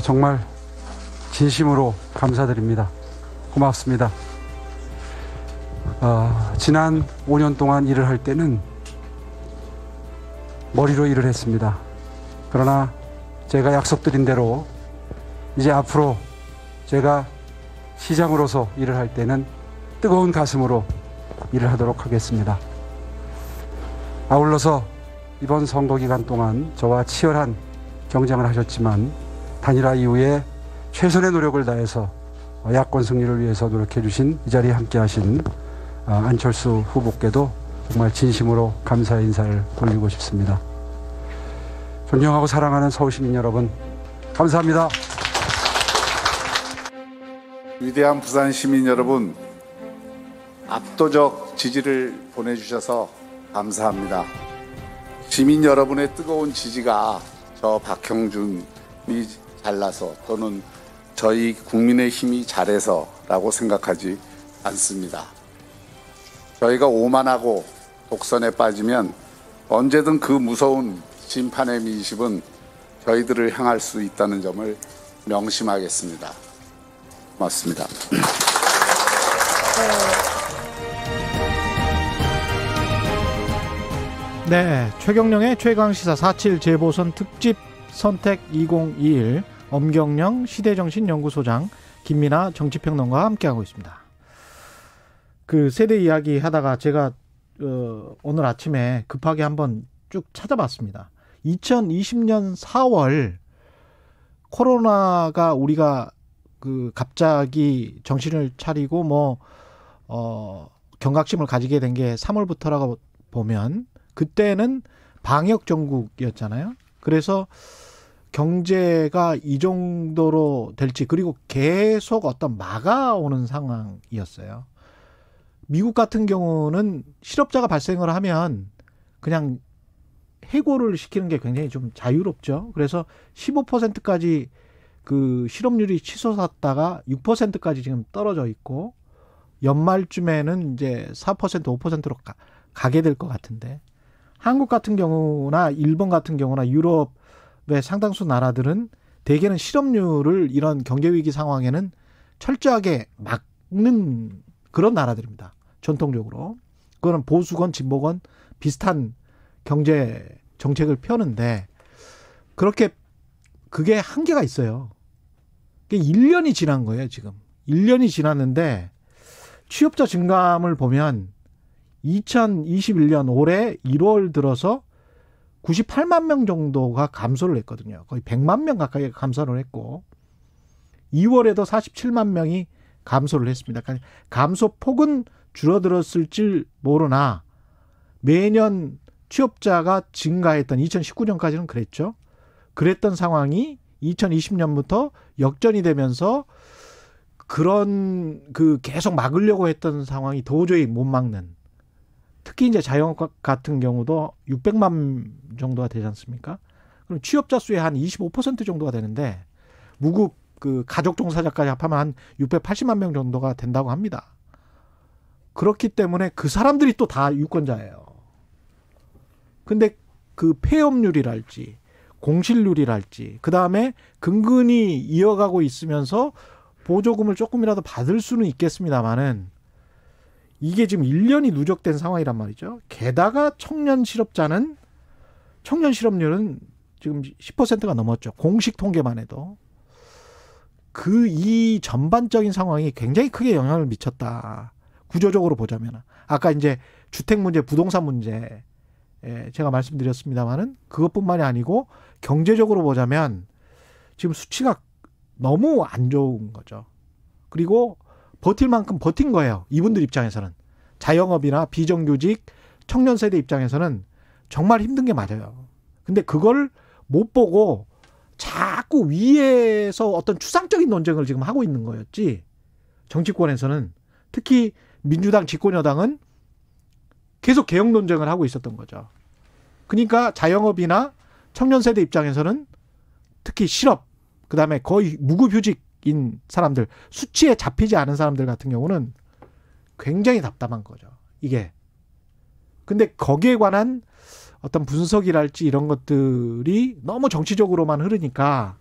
정말 진심으로 감사드립니다. 고맙습니다. 지난 5년 동안 일을 할 때는 머리로 일을 했습니다. 그러나 제가 약속드린 대로 이제 앞으로 제가 시장으로서 일을 할 때는 뜨거운 가슴으로 일을 하도록 하겠습니다. 아울러서 이번 선거 기간 동안 저와 치열한 경쟁을 하셨지만 단일화 이후에 최선의 노력을 다해서 야권 승리를 위해서 노력해 주신 이 자리에 함께 하신 안철수 후보께도 정말 진심으로 감사의 인사를 올리고 싶습니다. 존경하고 사랑하는 서울시민 여러분, 감사합니다. 위대한 부산 시민 여러분, 압도적 지지를 보내주셔서 감사합니다. 시민 여러분의 뜨거운 지지가 저 박형준이 잘나서 또는 저희 국민의힘이 잘해서라고 생각하지 않습니다. 저희가 오만하고 독선에 빠지면 언제든 그 무서운 심판의 미십은 저희들을 향할 수 있다는 점을 명심하겠습니다. 고맙습니다. 네, 최경령의 최강시사 4.7 재보선 특집 선택 2021 엄경령 시대정신연구소장 김민아 정치평론가와 함께하고 있습니다. 그 세대 이야기 하다가 제가 오늘 아침에 급하게 한번 쭉 찾아봤습니다. 2020년 4월 코로나가 우리가 그 갑자기 정신을 차리고 경각심을 가지게 된 게 3월부터라고 보면 그때는 방역 정국이었잖아요. 그래서 경제가 이 정도로 될지, 그리고 계속 어떤 막아오는 상황이었어요. 미국 같은 경우는 실업자가 발생을 하면 그냥 해고를 시키는 게 굉장히 좀 자유롭죠. 그래서 15%까지 그 실업률이 치솟았다가 6%까지 지금 떨어져 있고, 연말쯤에는 이제 4%, 5%로 가게 될 것 같은데, 한국 같은 경우나 일본 같은 경우나 유럽의 상당수 나라들은 대개는 실업률을 이런 경제위기 상황에는 철저하게 막는 그런 나라들입니다. 전통적으로. 그거는 보수건 진보건 비슷한 경제 정책을 펴는데, 그렇게 그게 한계가 있어요. 그게 1년이 지난 거예요, 지금. 1년이 지났는데 취업자 증감을 보면 2021년 올해 1월 들어서 98만 명 정도가 감소를 했거든요. 거의 100만 명 가까이 감소를 했고, 2월에도 47만 명이 감소를 했습니다. 그러니까 감소폭은 줄어들었을지 모르나 매년 취업자가 증가했던 2019년까지는 그랬죠. 그랬던 상황이 2020년부터 역전이 되면서 그런 계속 막으려고 했던 상황이 도저히 못 막는, 특히 이제 자영업 같은 경우도 600만 정도가 되지 않습니까? 그럼 취업자 수의 한 25% 정도가 되는데 무급 그 가족 종사자까지 합하면 한 680만 명 정도가 된다고 합니다. 그렇기 때문에 그 사람들이 또 다 유권자예요. 근데 그 폐업률이랄지 공실률이랄지 그다음에 근근히 이어가고 있으면서 보조금을 조금이라도 받을 수는 있겠습니다만은 이게 지금 1년이 누적된 상황이란 말이죠. 게다가 청년 실업률은 지금 10%가 넘었죠. 공식 통계만 해도. 이 전반적인 상황이 굉장히 크게 영향을 미쳤다. 구조적으로 보자면. 아까 이제 주택 문제, 부동산 문제 제가 말씀드렸습니다만은 그것뿐만이 아니고 경제적으로 보자면 지금 수치가 너무 안 좋은 거죠. 그리고 버틸 만큼 버틴 거예요. 이분들 입장에서는. 자영업이나 비정규직, 청년 세대 입장에서는 정말 힘든 게 맞아요. 근데 그걸 못 보고 자꾸 위에서 어떤 추상적인 논쟁을 지금 하고 있는 거였지. 정치권에서는. 특히 민주당 집권 여당은 계속 개혁 논쟁을 하고 있었던 거죠. 그러니까 자영업이나 청년 세대 입장에서는 특히 실업, 그다음에 거의 무급휴직인 사람들, 수치에 잡히지 않은 사람들 같은 경우는 굉장히 답답한 거죠. 이게. 근데 거기에 관한 어떤 분석이랄지 이런 것들이 너무 정치적으로만 흐르니까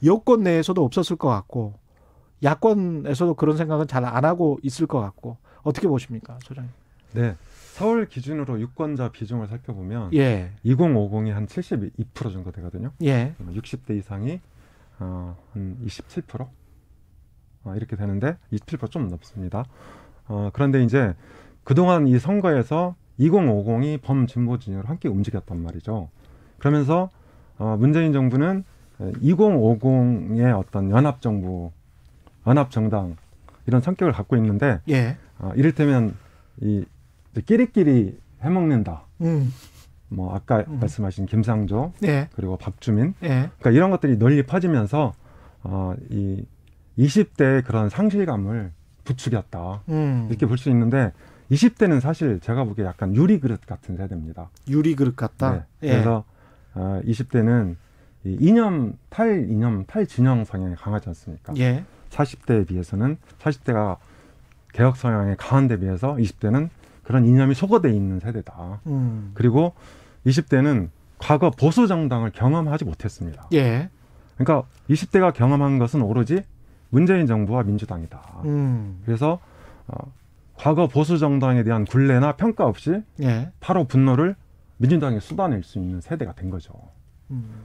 여권 내에서도 없었을 것 같고 야권에서도 그런 생각은 잘 안 하고 있을 것 같고 어떻게 보십니까, 소장님? 네. 서울 기준으로 유권자 비중을 살펴보면 예. 2050이 한 72% 정도 되거든요. 예. 60대 이상이 한 27%? 이렇게 되는데 27% 좀 넘습니다. 그런데 이제 그동안 이 선거에서 2050이 범진보 진영으로 함께 움직였단 말이죠. 그러면서 문재인 정부는 2050의 어떤 연합정부, 연합정당 이런 성격을 갖고 있는데 예. 이를테면 이 끼리끼리 해먹는다. 뭐 아까 말씀하신 김상조 예. 그리고 박주민 예. 그러니까 이런 것들이 널리 퍼지면서 이 20대의 그런 상실감을 부추겼다. 이렇게 볼 수 있는데 20대는 사실 제가 보기에 약간 유리그릇 같은 세대입니다. 유리그릇 같다. 네. 예. 그래서 20대는 이 탈진영 성향이 강하지 않습니까? 예. 40대에 비해서는 40대가 개혁 성향이 강한 데 비해서 20대는 그런 이념이 소거돼 있는 세대다. 그리고 20대는 과거 보수 정당을 경험하지 못했습니다. 예. 그러니까 20대가 경험한 것은 오로지 문재인 정부와 민주당이다. 그래서 과거 보수 정당에 대한 굴레나 평가 없이 예. 바로 분노를 민주당에 쏟아낼 수 있는 세대가 된 거죠.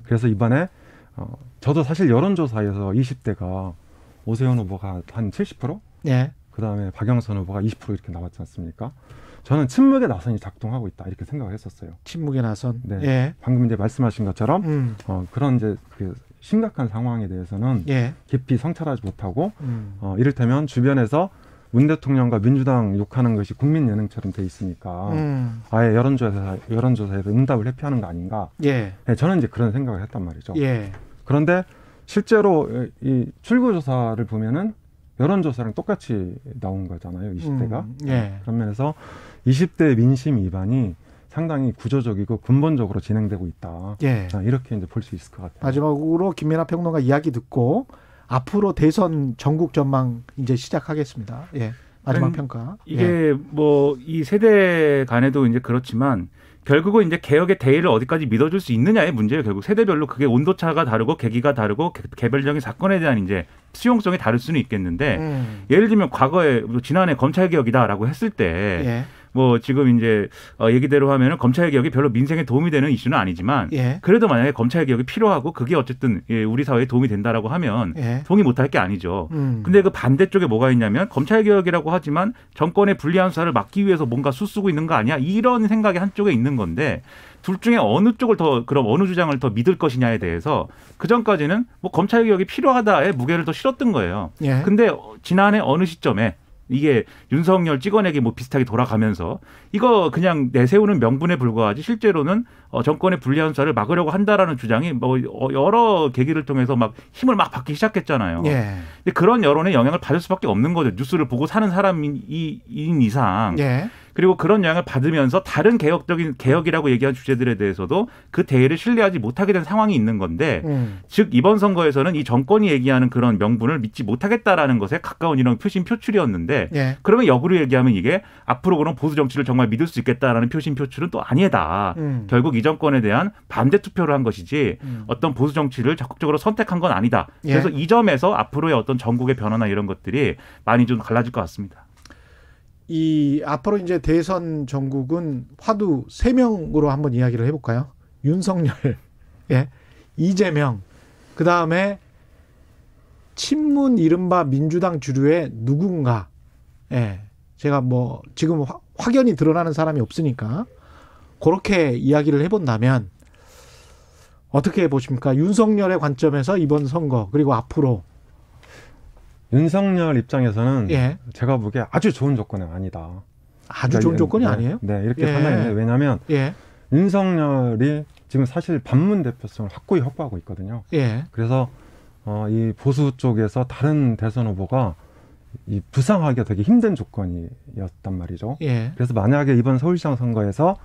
그래서 이번에 저도 사실 여론조사에서 20대가 오세훈 후보가 한 70%? 예. 그다음에 박영선 후보가 20% 이렇게 나왔지 않습니까? 저는 침묵의 나선이 작동하고 있다 이렇게 생각을 했었어요. 침묵의 나선. 네. 예. 방금 이제 말씀하신 것처럼 그런 이제 그 심각한 상황에 대해서는 예. 깊이 성찰하지 못하고 이를테면 주변에서 문 대통령과 민주당 욕하는 것이 국민 예능처럼 돼 있으니까 아예 여론조사에서 응답을 회피하는 거 아닌가? 예. 네, 저는 이제 그런 생각을 했단 말이죠. 예. 그런데 실제로 이 출구조사를 보면은 여론조사랑 똑같이 나온 거잖아요, 20대가. 예. 그런 면에서 20대 민심 위반이 상당히 구조적이고 근본적으로 진행되고 있다. 예. 이렇게 이제 볼 수 있을 것 같아요. 마지막으로 김민하 평론가 이야기 듣고 앞으로 대선 전국 전망 이제 시작하겠습니다. 예. 마지막 평가. 이게 뭐 이 세대 간에도 이제 그렇지만 결국은 이제 개혁의 대의를 어디까지 믿어줄 수 있느냐의 문제예요. 결국 세대별로 그게 온도차가 다르고 계기가 다르고 개별적인 사건에 대한 이제 수용성이 다를 수는 있겠는데 예를 들면 과거에 지난해 검찰개혁이다라고 했을 때 예. 뭐 지금 이제 얘기대로 하면은 검찰개혁이 별로 민생에 도움이 되는 이슈는 아니지만 예. 그래도 만약에 검찰개혁이 필요하고 그게 어쨌든 우리 사회에 도움이 된다라고 하면 예. 동의 못할 게 아니죠. 근데 그 반대쪽에 뭐가 있냐면 검찰개혁이라고 하지만 정권의 불리한 수사를 막기 위해서 뭔가 수쓰고 있는 거 아니야? 이런 생각이 한쪽에 있는 건데 둘 중에 어느 쪽을 더 그럼 어느 주장을 더 믿을 것이냐에 대해서 그 전까지는 뭐 검찰개혁이 필요하다에 무게를 더 실었던 거예요. 예. 근데 지난해 어느 시점에 이게 윤석열 찍어내기 뭐 비슷하게 돌아가면서 이거 그냥 내세우는 명분에 불과하지 실제로는 정권의 불리한 수사를 막으려고 한다라는 주장이 뭐 여러 계기를 통해서 막 힘을 막 받기 시작했잖아요. 예. 근데 그런 여론의 영향을 받을 수밖에 없는 거죠. 뉴스를 보고 사는 사람인 이상. 예. 그리고 그런 영향을 받으면서 다른 개혁이라고 얘기한 주제들에 대해서도 그 대의를 신뢰하지 못하게 된 상황이 있는 건데 즉 이번 선거에서는 이 정권이 얘기하는 그런 명분을 믿지 못하겠다라는 것에 가까운 이런 표출이었는데 예. 그러면 역으로 얘기하면 이게 앞으로 그런 보수 정치를 정말 믿을 수 있겠다라는 표출은 또 아니다. 결국 이 정권에 대한 반대 투표를 한 것이지 어떤 보수 정치를 적극적으로 선택한 건 아니다. 그래서 이 점에서 앞으로의 어떤 전국의 변화나 이런 것들이 많이 좀 갈라질 것 같습니다. 이 앞으로 이제 대선 전국은 화두 3명으로 한번 이야기를 해볼까요? 윤석열, 예, 이재명, 그 다음에 친문 이른바 민주당 주류의 누군가, 예, 제가 뭐 지금 확연히 드러나는 사람이 없으니까 그렇게 이야기를 해본다면 어떻게 보십니까? 윤석열의 관점에서 이번 선거 그리고 앞으로. 윤석열 입장에서는 예. 제가 보기에 아주 좋은 조건은 아니다. 아주 좋은 조건이 네, 아니에요? 네, 이렇게 예. 판단해요. 왜냐하면 예. 윤석열이 지금 사실 반문 대표성을 확고히 확보하고 있거든요. 예. 그래서 이 보수 쪽에서 다른 대선 후보가 이 부상하기가 되게 힘든 조건이었단 말이죠. 예. 그래서 만약에 이번 서울시장 선거에서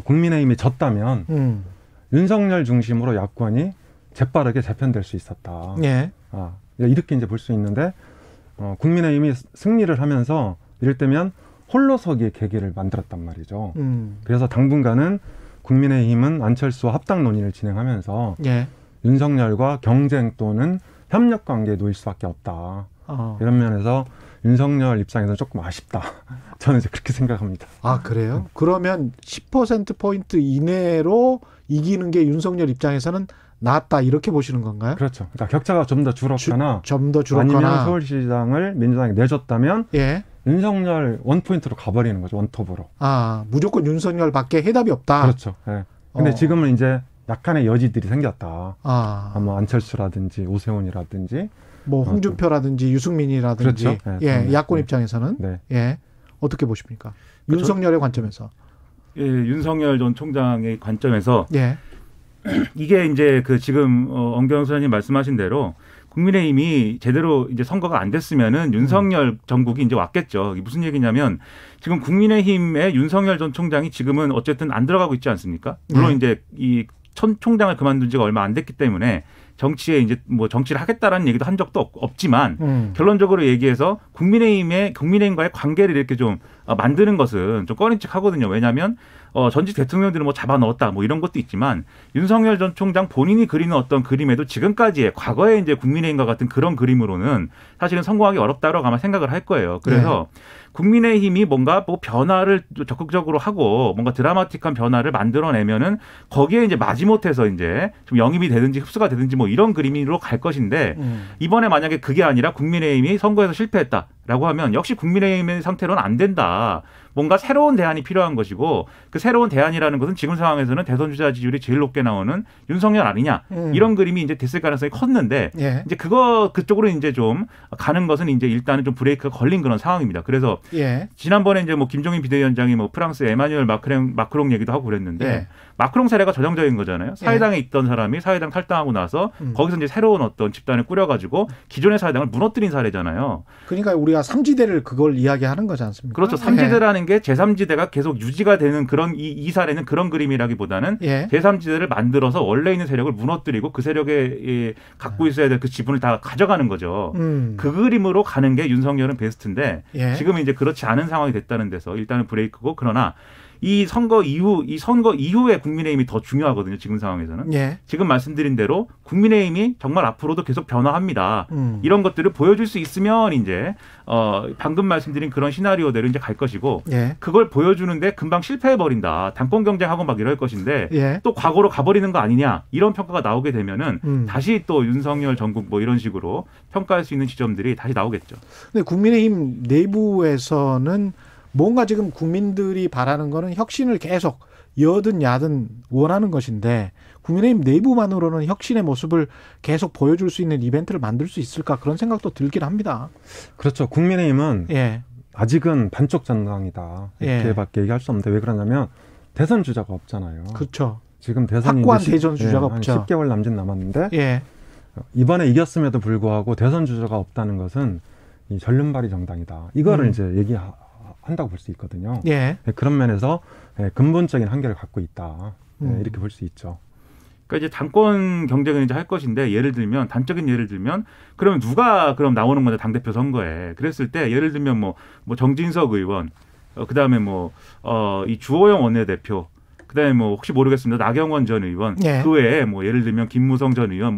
국민의힘이 졌다면 윤석열 중심으로 야권이 재빠르게 재편될 수 있었다. 예. 이렇게 이제 볼 수 있는데 국민의힘이 승리를 하면서 이를테면 홀로서기의 계기를 만들었단 말이죠. 그래서 당분간은 국민의힘은 안철수와 합당 논의를 진행하면서 예. 윤석열과 경쟁 또는 협력 관계에 놓일 수밖에 없다. 이런 면에서 윤석열 입장에서는 조금 아쉽다. 저는 이제 그렇게 생각합니다. 아, 그래요? 그러면 10%포인트 이내로 이기는 게 윤석열 입장에서는 낫다 이렇게 보시는 건가요? 그렇죠. 그러니까 격차가 좀 더 줄었거나 좀 더 줄었거나 아니면 서울시장을 민주당이 내줬다면 예. 윤석열 원포인트로 가버리는 거죠. 원톱으로. 아, 무조건 윤석열밖에 해답이 없다. 그렇죠. 예. 근데 지금은 이제 약간의 여지들이 생겼다. 뭐 안철수라든지 오세훈이라든지 뭐 홍준표라든지 유승민이라든지 그렇죠. 예, 야권 입장에서는 네. 예, 어떻게 보십니까? 윤석열의 관점에서. 예, 윤석열 전 총장의 관점에서 예. 이게 이제 그 지금 엄경 소장님 말씀하신 대로 국민의힘이 제대로 이제 선거가 안 됐으면은 윤석열 정국이 이제 왔겠죠. 이게 무슨 얘기냐면 지금 국민의힘의 윤석열 전 총장이 지금은 어쨌든 안 들어가고 있지 않습니까? 물론 이제 이 총장을 그만둔 지가 얼마 안 됐기 때문에 정치에 이제 뭐 정치를 하겠다라는 얘기도 한 적도 없지만 결론적으로 얘기해서 국민의힘과의 관계를 이렇게 좀 만드는 것은 좀 꺼림칙하거든요. 왜냐하면 전직 대통령들은 뭐 잡아 넣었다 뭐 이런 것도 있지만 윤석열 전 총장 본인이 그리는 어떤 그림에도 지금까지의 과거에 이제 국민의힘과 같은 그런 그림으로는 사실은 성공하기 어렵다라고 아마 생각을 할 거예요. 그래서 국민의힘이 뭔가 뭐 변화를 적극적으로 하고 뭔가 드라마틱한 변화를 만들어내면은 거기에 이제 마지못해서 이제 좀 영입이 되든지 흡수가 되든지 뭐 이런 그림으로 갈 것인데 이번에 만약에 그게 아니라 국민의힘이 선거에서 실패했다라고 하면 역시 국민의힘의 상태로는 안 된다. 뭔가 새로운 대안이 필요한 것이고 그 새로운 대안이라는 것은 지금 상황에서는 대선 주자 지지율이 제일 높게 나오는 윤석열 아니냐 이런 그림이 이제 됐을 가능성이 컸는데 이제 그쪽으로 이제 좀 가는 것은 이제 일단은 좀 브레이크가 걸린 그런 상황입니다. 그래서 지난번에 이제 뭐 김종인 비대위원장이 뭐 프랑스 에마뉴엘 마크롱 얘기도 하고 그랬는데 마크롱 사례가 전형적인 거잖아요. 사회당에 있던 사람이 사회당 탈당하고 나서 거기서 이제 새로운 어떤 집단을 꾸려가지고 기존의 사회당을 무너뜨린 사례잖아요. 그러니까 우리가 삼지대를 그걸 이야기하는 거지 않습니까? 그렇죠. 삼지대라는 게 제3지대가 계속 유지가 되는 그런 이 사례는 그런 그림이라기보다는 제3지대를 만들어서 원래 있는 세력을 무너뜨리고 그 세력에 갖고 있어야 될 그 지분을 다 가져가는 거죠. 그 그림으로 가는 게 윤석열은 베스트인데 지금은 이제 그렇지 않은 상황이 됐다는 데서 일단은 브레이크고 그러나 이 선거 이후에 국민의힘이 더 중요하거든요. 지금 상황에서는. 지금 말씀드린 대로 국민의힘이 정말 앞으로도 계속 변화합니다. 이런 것들을 보여줄 수 있으면 이제 방금 말씀드린 그런 시나리오대로 이제 갈 것이고 그걸 보여주는데 금방 실패해버린다. 당권 경쟁하고 막 이럴 것인데 또 과거로 가버리는 거 아니냐. 이런 평가가 나오게 되면은 다시 또 윤석열 전국 뭐 이런 식으로 평가할 수 있는 지점들이 다시 나오겠죠. 근데 국민의힘 내부에서는 뭔가 지금 국민들이 바라는 거는 혁신을 계속 여든 야든 원하는 것인데 국민의힘 내부만으로는 혁신의 모습을 계속 보여줄 수 있는 이벤트를 만들 수 있을까 그런 생각도 들긴 합니다. 그렇죠. 국민의힘은 아직은 반쪽 전당이다. 이렇게밖에 얘기할 수 없는데 왜 그러냐면 대선 주자가 없잖아요. 그렇죠. 지금 대선이 확고한 대선 주자가 한 없죠. 10개월 남짓 남았는데 이번에 이겼음에도 불구하고 대선 주자가 없다는 것은 이 전륜발이 정당이다. 이거를 이제 한다고 볼 수 있거든요. 그런 면에서 근본적인 한계를 갖고 있다. 이렇게 볼 수 있죠. 그러니까 이제 당권 경쟁을 이제 할 것인데 예를 들면 단적인 예를 들면 그러면 누가 그럼 나오는 건데 당대표 선거에 그랬을 때 예를 들면 뭐 정진석 의원 그다음에 이 주호영 원내대표 그다음에 뭐 혹시 모르겠습니다. 나경원 전 의원 그 외에 뭐 예를 들면 김무성 전 의원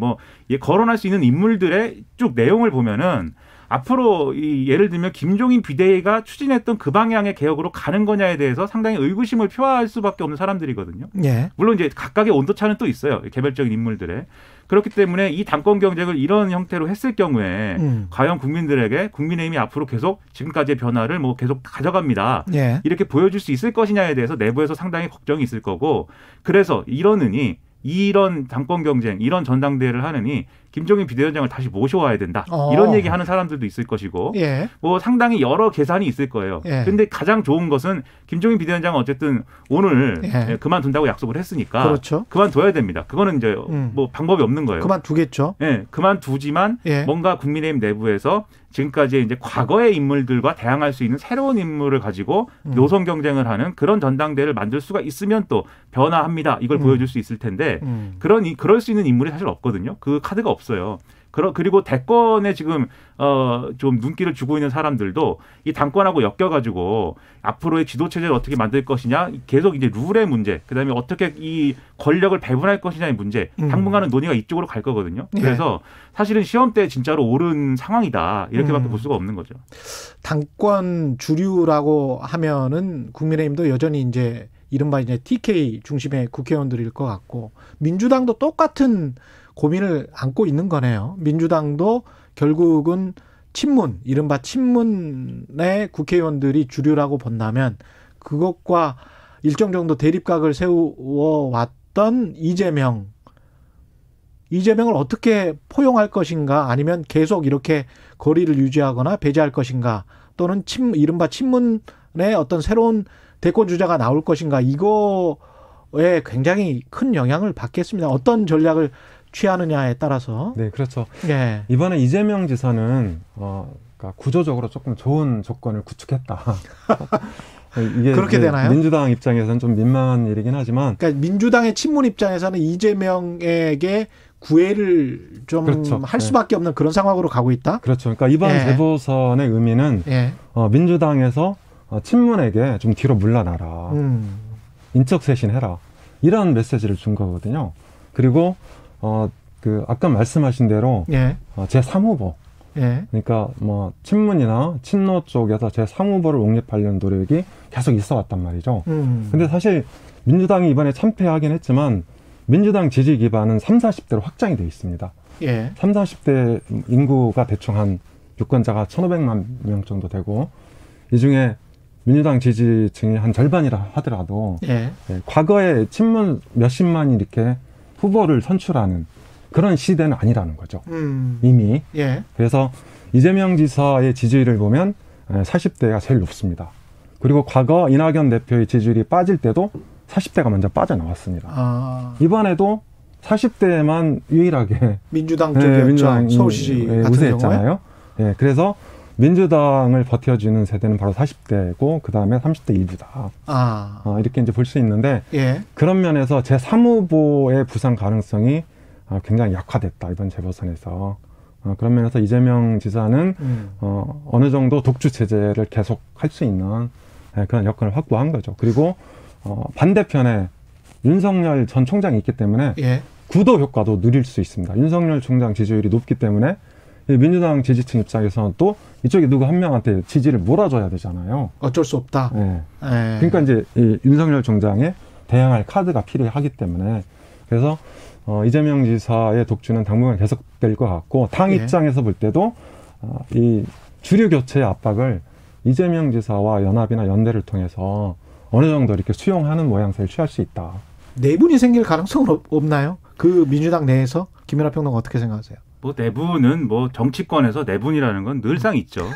거론할 수 있는 인물들의 쭉 내용을 보면은 앞으로 예를 들면 김종인 비대위가 추진했던 그 방향의 개혁으로 가는 거냐에 대해서 상당히 의구심을 표할 수밖에 없는 사람들이거든요. 물론 이제 각각의 온도차는 또 있어요. 개별적인 인물들의. 그렇기 때문에 이 당권 경쟁을 이런 형태로 했을 경우에 과연 국민들에게 국민의힘이 앞으로 계속 지금까지의 변화를 계속 가져갑니다. 이렇게 보여줄 수 있을 것이냐에 대해서 내부에서 상당히 걱정이 있을 거고 그래서 이런 당권 경쟁, 이런 전당대회를 하느니 김종인 비대위원장을 다시 모셔와야 된다. 이런 얘기하는 사람들도 있을 것이고 상당히 여러 계산이 있을 거예요. 그런데 가장 좋은 것은 김종인 비대위원장은 어쨌든 오늘 그만둔다고 약속을 했으니까 그만둬야 됩니다. 그거는 이제 방법이 없는 거예요. 그만두겠죠. 그만두지만 뭔가 국민의힘 내부에서 지금까지 이제 과거의 인물들과 대항할 수 있는 새로운 인물을 가지고 노선 경쟁을 하는 그런 전당대회를 만들 수가 있으면 또 변화합니다. 이걸 보여줄 수 있을 텐데 그럴 수 있는 인물이 사실 없거든요. 그 카드가 없어요. 그리고 대권에 지금 좀 눈길을 주고 있는 사람들도 이 당권하고 엮여가지고 앞으로의 지도 체제를 어떻게 만들 것이냐, 계속 이제 룰의 문제, 그다음에 어떻게 이 권력을 배분할 것이냐의 문제, 당분간은 논의가 이쪽으로 갈 거거든요. 그래서 사실은 시험 때 진짜로 옳은 상황이다 이렇게밖에 볼 수가 없는 거죠. 당권 주류라고 하면은 국민의힘도 여전히 이제 이른바 이제 TK 중심의 국회의원들일 것 같고, 민주당도 똑같은 고민을 안고 있는 거네요. 민주당도 결국은 친문, 이른바 친문의 국회의원들이 주류라고 본다면 그것과 일정 정도 대립각을 세워왔던 이재명을 어떻게 포용할 것인가, 아니면 계속 이렇게 거리를 유지하거나 배제할 것인가, 또는 이른바 친문의 어떤 새로운 대권 주자가 나올 것인가, 이거에 굉장히 큰 영향을 받겠습니다. 어떤 전략을 취하느냐에 따라서. 네, 그렇죠. 예. 이번에 이재명 지사는 그러니까 구조적으로 조금 좋은 조건을 구축했다. 이게 그렇게 되나요? 민주당 입장에서는 좀 민망한 일이긴 하지만, 그러니까 민주당의 친문 입장에서는 이재명에게 구애를 좀 할 그렇죠. 수밖에 없는 그런 상황으로 가고 있다. 그렇죠. 그러니까 이번 재보선의 의미는 민주당에서 친문에게 좀 뒤로 물러나라, 인적 쇄신해라, 이런 메시지를 준 거거든요. 그리고 아까 말씀하신 대로 제3후보, 그러니까 뭐 친문이나 친노 쪽에서 제3후보를 옹립하려는 노력이 계속 있어 왔단 말이죠. 근데 사실 민주당이 이번에 참패하긴 했지만 민주당 지지 기반은 30, 40대로 확장이 돼 있습니다. 30, 40대 인구가 대충 한 유권자가 1,500만 명 정도 되고, 이 중에 민주당 지지층이 한 절반이라 하더라도 과거에 친문 몇십만이 이렇게 후보를 선출하는 그런 시대는 아니라는 거죠. 이미. 그래서 이재명 지사의 지지율을 보면 40대가 제일 높습니다. 그리고 과거 이낙연 대표의 지지율이 빠질 때도 40대가 먼저 빠져나왔습니다. 이번에도 40대만 유일하게 민주당 쪽이었죠. 서울시 같은 우세했잖아요. 그래서 민주당을 버텨주는 세대는 바로 40대고 그 다음에 30대 일부다. 이렇게 이제 볼 수 있는데, 그런 면에서 제3후보의 부상 가능성이 굉장히 약화됐다, 이번 재보선에서. 그런 면에서 이재명 지사는 어느 정도 독주 체제를 계속 할 수 있는 그런 여건을 확보한 거죠. 그리고 반대편에 윤석열 전 총장이 있기 때문에 구도 효과도 누릴 수 있습니다. 윤석열 총장 지지율이 높기 때문에 민주당 지지층 입장에서는 또 이쪽에 누구 한 명한테 지지를 몰아줘야 되잖아요. 어쩔 수 없다. 그러니까 이제 이 윤석열 총장에 대항할 카드가 필요하기 때문에, 그래서 이재명 지사의 독주는 당분간 계속될 것 같고, 당 입장에서 볼 때도 이 주류 교체의 압박을 이재명 지사와 연합이나 연대를 통해서 어느 정도 이렇게 수용하는 모양새를 취할 수 있다. 내분이 생길 가능성은 없나요? 그 민주당 내에서 김연아 평론가 어떻게 생각하세요? 뭐 내분은 뭐 정치권에서 내분이라는 건 늘상 있죠.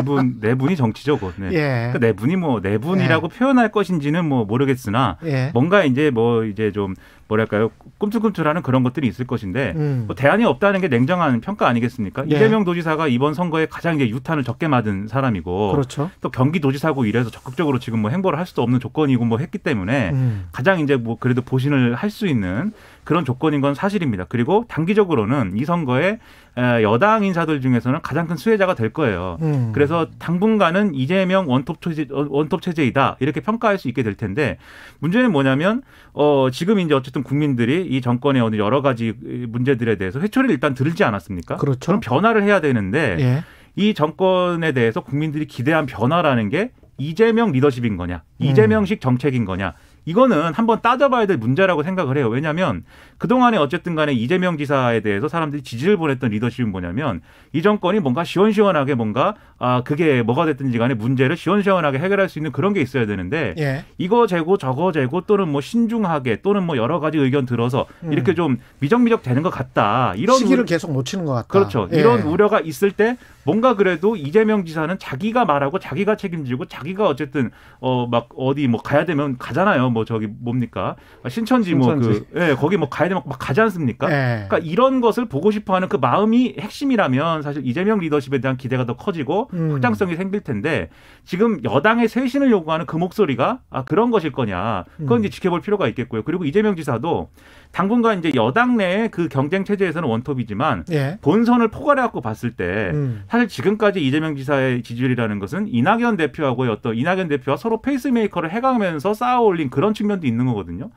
뭐 내분이 정치죠, 그건. 그러니까 내분이 뭐 내분이라고 표현할 것인지는 뭐 모르겠으나 뭔가 이제 뭐 이제 좀 뭐랄까요, 꿈틀꿈틀하는 그런 것들이 있을 것인데, 뭐 대안이 없다는 게 냉정한 평가 아니겠습니까? 이재명 도지사가 이번 선거에 가장 이제 유탄을 적게 맞은 사람이고, 그렇죠. 또 경기도지사고 이래서 적극적으로 지금 뭐 행보를 할 수도 없는 조건이고 뭐 했기 때문에 가장 이제 뭐 그래도 보신을 할 수 있는 그런 조건인 건 사실입니다. 그리고 단기적으로는 이 선거에 여당 인사들 중에서는 가장 큰 수혜자가 될 거예요. 그래서 당분간은 이재명 원톱 체제이다 이렇게 평가할 수 있게 될 텐데, 문제는 뭐냐면 지금 이제 어쨌든 국민들이 이 정권의 어느 여러 가지 문제들에 대해서 회초리를 일단 들지 않았습니까? 그렇죠. 그럼 변화를 해야 되는데 이 정권에 대해서 국민들이 기대한 변화라는 게 이재명 리더십인 거냐, 이재명식 정책인 거냐, 이거는 한번 따져봐야 될 문제라고 생각을 해요. 왜냐하면 그동안에 어쨌든 간에 이재명 지사에 대해서 사람들이 지지를 보냈던 리더십은 뭐냐면, 이 정권이 뭔가 시원시원하게 뭔가 그게 뭐가 됐든지 간에 문제를 시원시원하게 해결할 수 있는 그런 게 있어야 되는데, 이거 재고 저거 재고 또는 뭐 신중하게 또는 뭐 여러 가지 의견 들어서 이렇게 좀 미적미적 되는 것 같다. 이런 시기를 계속 놓치는 것 같다. 그렇죠. 이런 우려가 있을 때 뭔가 그래도 이재명 지사는 자기가 말하고 자기가 책임지고 자기가 어쨌든 막 어디 뭐 가야 되면 가잖아요. 뭐 저기 뭡니까 신천지 뭐 거기 뭐 가야 되면 막 가지 않습니까? 그러니까 이런 것을 보고 싶어하는 그 마음이 핵심이라면 사실 이재명 리더십에 대한 기대가 더 커지고 확장성이 생길 텐데 지금 여당의 쇄신을 요구하는 그 목소리가 그런 것일 거냐? 그건 이제 지켜볼 필요가 있겠고요. 그리고 이재명 지사도 당분간 이제 여당 내의 그 경쟁 체제에서는 원톱이지만 본선을 포괄해 갖고 봤을 때 사실 지금까지 이재명 지사의 지지율이라는 것은 이낙연 대표하고의 어떤 이낙연 대표와 서로 페이스메이커를 해가면서 쌓아올린 그런 측면도 있는 거거든요.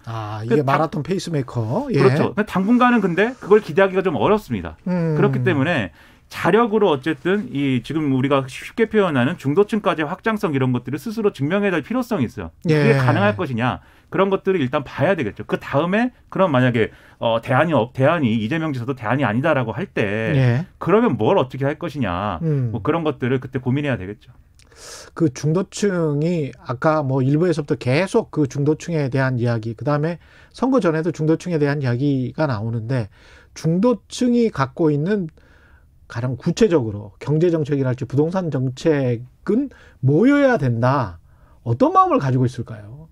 이게 마라톤 페이스메이커. 그렇죠. 당분간은 근데 그걸 기대하기가 좀 어렵습니다. 그렇기 때문에 자력으로 어쨌든 이 지금 우리가 쉽게 표현하는 중도층까지의 확장성 이런 것들을 스스로 증명해야 될 필요성이 있어요. 그게 가능할 것이냐. 그런 것들을 일단 봐야 되겠죠. 그 다음에 그럼 만약에 대안이 이재명 지사도 대안이 아니다라고 할 때 그러면 뭘 어떻게 할 것이냐. 뭐 그런 것들을 그때 고민해야 되겠죠. 그 중도층이 아까 뭐 일부에서부터 계속 그 중도층에 대한 이야기, 그다음에 선거 전에도 중도층에 대한 이야기가 나오는데 중도층이 갖고 있는 가장 구체적으로 경제 정책이랄지 부동산 정책은 뭐여야 된다. 어떤 마음을 가지고 있을까요?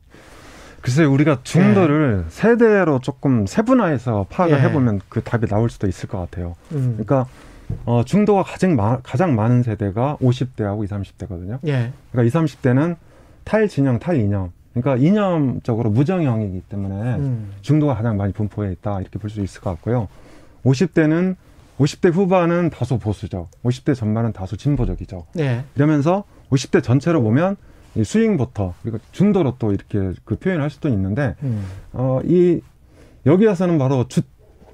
글쎄요, 우리가 중도를 세대로 조금 세분화해서 파악을 해보면 그 답이 나올 수도 있을 것 같아요. 그러니까 중도가 가장 많은 세대가 50대하고 20, 30대거든요. 그러니까 20, 30대는 탈진영, 탈이념. 그러니까 이념적으로 무정형이기 때문에 중도가 가장 많이 분포해 있다. 이렇게 볼 수 있을 것 같고요. 50대 후반은 다소 보수적, 50대 전반은 다소 진보적이죠. 이러면서 50대 전체로 보면 이 스윙 보터, 그리고 중도로 또 이렇게 그 표현할 수도 있는데, 여기에서는 바로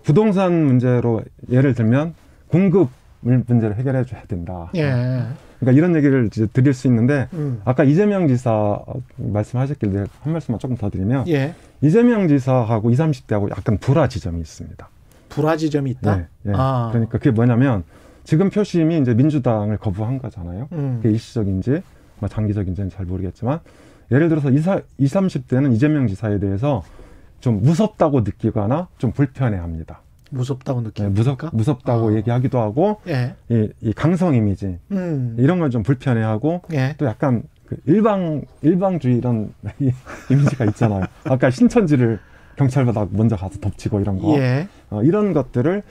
부동산 문제로 예를 들면 공급 문제를 해결해 줘야 된다. 그러니까 이런 얘기를 이제 드릴 수 있는데, 아까 이재명 지사 말씀하셨길래 한 말씀만 조금 더 드리면, 이재명 지사하고 20, 30대하고 약간 불화 지점이 있습니다. 불화 지점이 있다? 그러니까 그게 뭐냐면, 지금 표심이 이제 민주당을 거부한 거잖아요. 그게 일시적인지, 뭐 장기적인지는 잘 모르겠지만, 예를 들어서 20, 30대는 이재명 지사에 대해서 좀 무섭다고 느끼거나 좀 불편해합니다. 무섭다고 느끼니까? 무섭다고 얘기하기도 하고, 이 강성 이미지 이런 걸 좀 불편해하고, 또 약간 그 일방주의 이런 이미지가 있잖아요. 아까 신천지를 경찰보다 먼저 가서 덮치고 이런 거, 이런 것들을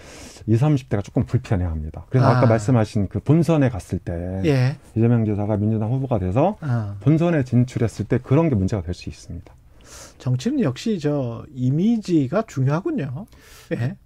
20, 30대가 조금 불편해합니다. 그래서 아까 말씀하신 그 본선에 갔을 때 이재명 지사가 민주당 후보가 돼서 본선에 진출했을 때 그런 게 문제가 될 수 있습니다. 정치는 역시 이미지가 중요하군요.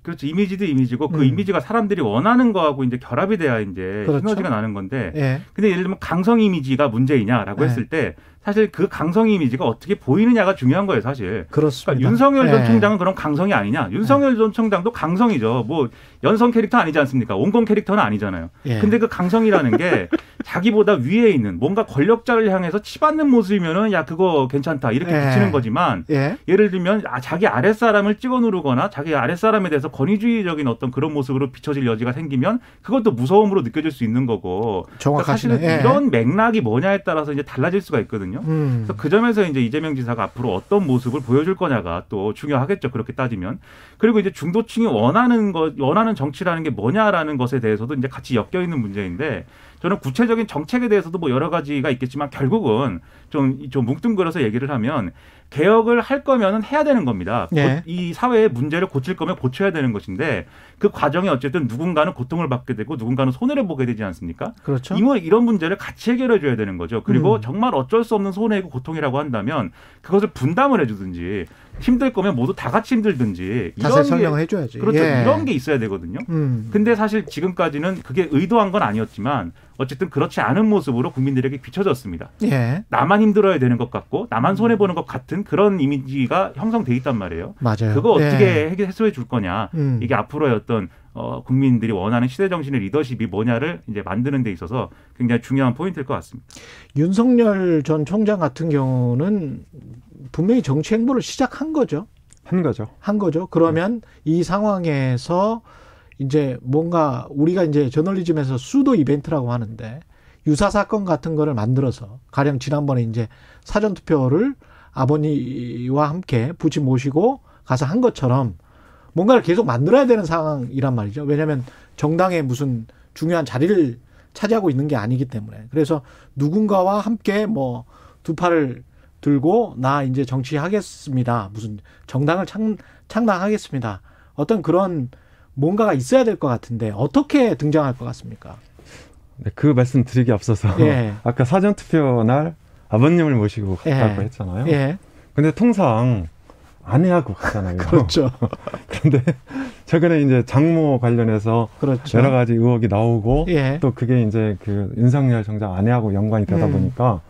그렇죠. 이미지도 이미지고 그 이미지가 사람들이 원하는 거하고 이제 결합이 돼야 이제 시너지가 나는 건데. 근데 예를 들면 강성 이미지가 문제이냐라고 했을 때 사실 그 강성 이미지가 어떻게 보이느냐가 중요한 거예요, 사실. 그렇습니다. 그러니까 윤석열 전 총장은 그럼 강성이 아니냐? 윤석열 전 총장도 강성이죠. 뭐 연성 캐릭터 아니지 않습니까? 온건 캐릭터는 아니잖아요. 근데 그 강성이라는 게 자기보다 위에 있는 뭔가 권력자를 향해서 치받는 모습이면은 야 그거 괜찮다 이렇게 비치는 거지만 예를 들면 자기 아랫사람을 찍어 누르거나 자기 아랫사람에 대해서 권위주의적인 어떤 그런 모습으로 비춰질 여지가 생기면 그것도 무서움으로 느껴질 수 있는 거고. 그러니까 사실은 이런 맥락이 뭐냐에 따라서 이제 달라질 수가 있거든요. 그래서 그 점에서 이제 이재명 지사가 앞으로 어떤 모습을 보여줄 거냐가 또 중요하겠죠. 그렇게 따지면. 그리고 이제 중도층이 원하는 정치라는 게 뭐냐라는 것에 대해서도 이제 같이 엮여 있는 문제인데 저는 구체적인 정책에 대해서도 뭐 여러 가지가 있겠지만 결국은 좀 뭉뚱그려서 얘기를 하면 개혁을 할 거면은 해야 되는 겁니다. 이 사회의 문제를 고칠 거면 고쳐야 되는 것인데 그 과정에 어쨌든 누군가는 고통을 받게 되고 누군가는 손해를 보게 되지 않습니까? 그렇죠. 이런 문제를 같이 해결해 줘야 되는 거죠. 그리고 정말 어쩔 수 없는 손해이고 고통이라고 한다면 그것을 분담을 해주든지 힘들 거면 모두 다 같이 힘들든지 자세히 설명을 해줘야지. 그렇죠. 이런 게 있어야 되거든요. 근데 사실 지금까지는 그게 의도한 건 아니었지만 어쨌든 그렇지 않은 모습으로 국민들에게 비춰졌습니다. 나만 힘들어야 되는 것 같고 나만 손해보는 것 같은 그런 이미지가 형성돼 있단 말이에요. 맞아요. 그거 어떻게 해소해 줄 거냐. 이게 앞으로의 어떤 국민들이 원하는 시대 정신의 리더십이 뭐냐를 이제 만드는 데 있어서 굉장히 중요한 포인트일 것 같습니다. 윤석열 전 총장 같은 경우는 분명히 정치 행보를 시작한 거죠. 한 거죠. 그러면 이 상황에서 이제 뭔가 우리가 이제 저널리즘에서 수도 이벤트라고 하는데 유사 사건 같은 거를 만들어서 가령 지난번에 이제 사전 투표를 아버지와 함께 부친 모시고 가서 한 것처럼 뭔가를 계속 만들어야 되는 상황이란 말이죠. 왜냐하면 정당의 무슨 중요한 자리를 차지하고 있는 게 아니기 때문에. 그래서 누군가와 함께 뭐 두 팔을 들고 나 이제 정치하겠습니다. 무슨 정당을 창당하겠습니다. 어떤 그런 뭔가가 있어야 될 것 같은데 어떻게 등장할 것 같습니까? 네, 그 말씀 드리기 앞서서 예. 아까 사전투표 날 아버님을 모시고 갔다고 예. 했잖아요. 예. 근데 통상 아내하고 가잖아요. 그렇죠. 그런데 최근에 이제 장모 관련해서 그렇죠. 여러 가지 의혹이 나오고 예. 또 그게 이제 그 윤석열 총장 아내하고 연관이 되다 보니까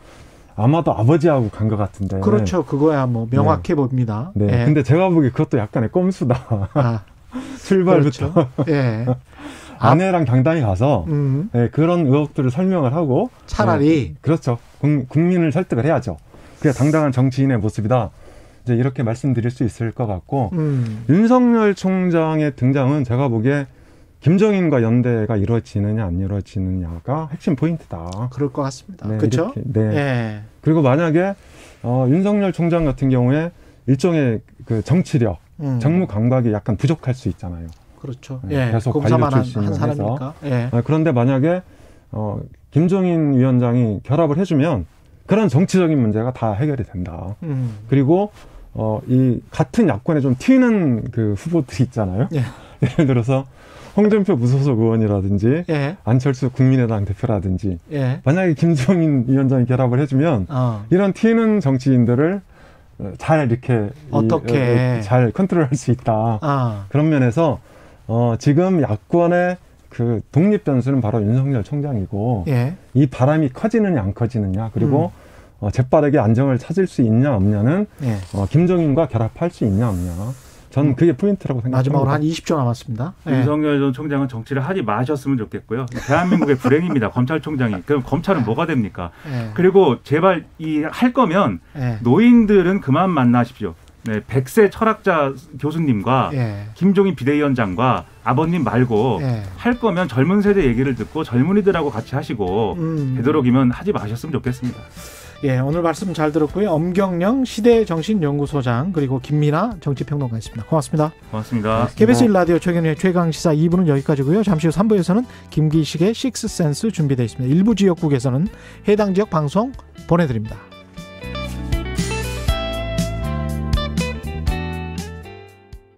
아마도 아버지하고 간 것 같은데. 그렇죠. 그거야 뭐 명확해 봅니다. 네. 예. 근데 제가 보기에 그것도 약간의 꼼수다. 아, 출발부터. 그렇죠. 예. 아내랑 당당히 가서 네, 그런 의혹들을 설명을 하고 차라리 그렇죠. 국민을 설득을 해야죠. 그게 당당한 정치인의 모습이다. 이제 이렇게 말씀드릴 수 있을 것 같고 윤석열 총장의 등장은 제가 보기에 김정인과 연대가 이루어지느냐 안 이루어지느냐가 핵심 포인트다. 그럴 것 같습니다. 네, 그렇죠? 네. 예. 그리고 만약에 윤석열 총장 같은 경우에 일종의 그 정치력, 정무 감각이 약간 부족할 수 있잖아요. 그렇죠. 네, 예. 계속 공사만 관료 출신을 한 사람이니까. 예. 그런데 만약에 김종인 위원장이 결합을 해주면 그런 정치적인 문제가 다 해결이 된다. 그리고 이 같은 야권에 좀 튀는 그 후보들이 있잖아요. 예. 예를 들어서 홍준표 무소속 의원이라든지 예. 안철수 국민의당 대표라든지 예. 만약에 김종인 위원장이 결합을 해주면 이런 튀는 정치인들을 잘 이렇게 어떻게 잘 컨트롤할 수 있다. 그런 면에서 지금 야권의 그 독립 변수는 바로 윤석열 총장이고 예. 이 바람이 커지느냐 안 커지느냐 그리고 재빠르게 안정을 찾을 수 있냐 없냐는 예. 김종인과 결합할 수 있냐 없냐. 전 그게 포인트라고 생각합니다. 마지막으로 한 20초 남았습니다. 예. 윤석열 전 총장은 정치를 하지 마셨으면 좋겠고요. 대한민국의 불행입니다. 검찰총장이. 그럼 검찰은 뭐가 됩니까? 예. 그리고 제발 할 거면 예. 노인들은 그만 만나십시오. 네, 100세 철학자 교수님과 예. 김종인 비대위원장과 아버님 말고 예. 할 거면 젊은 세대 얘기를 듣고 젊은이들하고 같이 하시고 되도록이면 하지 마셨으면 좋겠습니다. 예, 오늘 말씀 잘 들었고요. 엄경영 시대정신연구소장 그리고 김민아 정치평론가였습니다. 고맙습니다. 고맙습니다. KBS 1라디오 최경영의 최강시사 2부는 여기까지고요. 잠시 후 3부에서는 김기식의 식스센스 준비되어 있습니다. 일부 지역국에서는 해당 지역 방송 보내드립니다.